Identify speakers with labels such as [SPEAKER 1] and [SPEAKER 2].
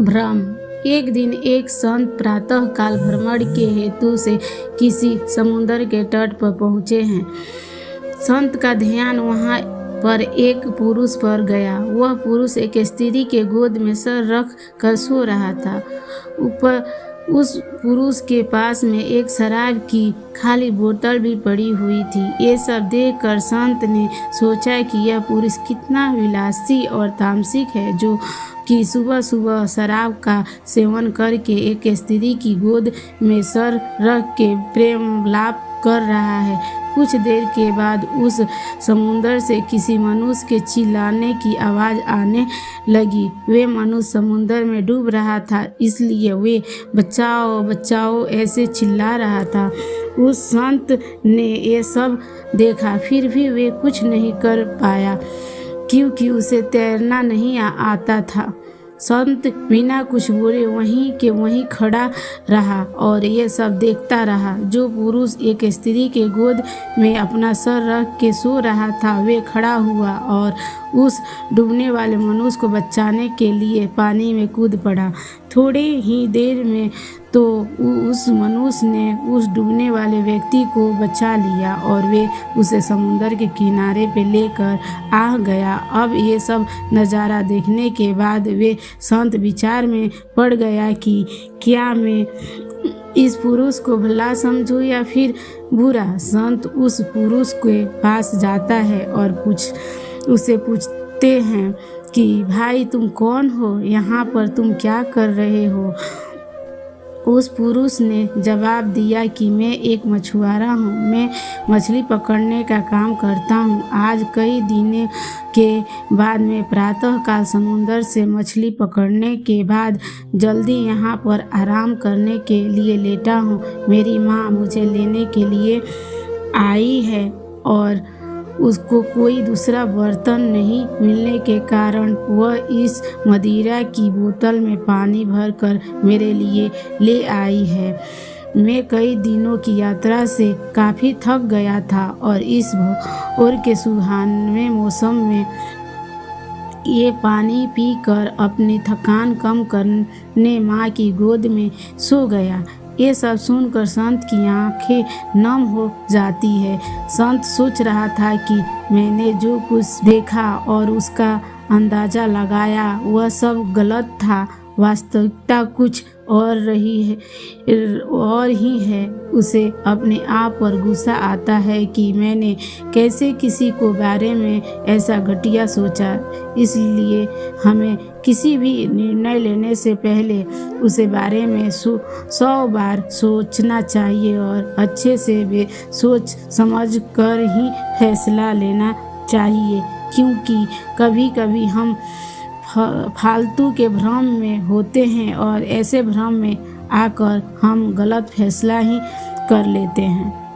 [SPEAKER 1] भ्रम। एक दिन एक संत प्रातः काल भ्रमण के हेतु से किसी समुद्र के तट पर पहुँचे हैं। संत का ध्यान वहाँ पर एक पुरुष पर गया। वह पुरुष एक स्त्री के गोद में सर रख कर सो रहा था। ऊपर उस पुरुष के पास में एक शराब की खाली बोतल भी पड़ी हुई थी। ये सब देखकर संत ने सोचा कि यह पुरुष कितना विलासी और तामसिक है, जो कि सुबह सुबह शराब का सेवन करके एक स्त्री की गोद में सर रख के प्रेम लाप कर रहा है। कुछ देर के बाद उस समुद्र से किसी मनुष्य के चिल्लाने की आवाज़ आने लगी। वे मनुष्य समुद्र में डूब रहा था, इसलिए वे बचाओ बचाओ ऐसे चिल्ला रहा था। उस संत ने ये सब देखा, फिर भी वे कुछ नहीं कर पाया क्योंकि उसे तैरना नहीं आता था। संत बिना कुछ बोले वहीं के वहीं खड़ा रहा और ये सब देखता रहा। जो पुरुष एक स्त्री के गोद में अपना सर रख के सो रहा था, वे खड़ा हुआ और उस डूबने वाले मनुष्य को बचाने के लिए पानी में कूद पड़ा। थोड़ी ही देर में तो उस मनुष्य ने उस डूबने वाले व्यक्ति को बचा लिया और वे उसे समुद्र के किनारे पे लेकर आ गया। अब ये सब नज़ारा देखने के बाद वे संत विचार में पड़ गया कि क्या मैं इस पुरुष को भला समझूं या फिर बुरा। संत उस पुरुष के पास जाता है और उसे पूछते हैं कि भाई तुम कौन हो, यहाँ पर तुम क्या कर रहे हो। उस पुरुष ने जवाब दिया कि मैं एक मछुआरा हूँ, मैं मछली पकड़ने का काम करता हूँ। आज कई दिनों के बाद मैं प्रातःकाल समुद्र से मछली पकड़ने के बाद जल्दी यहाँ पर आराम करने के लिए लेटा हूँ। मेरी माँ मुझे लेने के लिए आई है और उसको कोई दूसरा बर्तन नहीं मिलने के कारण वह इस मदिरा की बोतल में पानी भरकर मेरे लिए ले आई है। मैं कई दिनों की यात्रा से काफ़ी थक गया था और इस भोर के सुहाने मौसम में ये पानी पीकर अपनी थकान कम करने माँ की गोद में सो गया। ये सब सुनकर संत की आंखें नम हो जाती है। संत सोच रहा था कि मैंने जो कुछ देखा और उसका अंदाज़ा लगाया वह सब गलत था। वास्तविकता कुछ और ही है। उसे अपने आप पर गुस्सा आता है कि मैंने कैसे किसी को बारे में ऐसा घटिया सोचा। इसलिए हमें किसी भी निर्णय लेने से पहले उसे बारे में 100 बार सोचना चाहिए और अच्छे से सोच समझ कर ही फैसला लेना चाहिए, क्योंकि कभी कभी हम फालतू के भ्रम में होते हैं और ऐसे भ्रम में आकर हम गलत फैसला ही कर लेते हैं।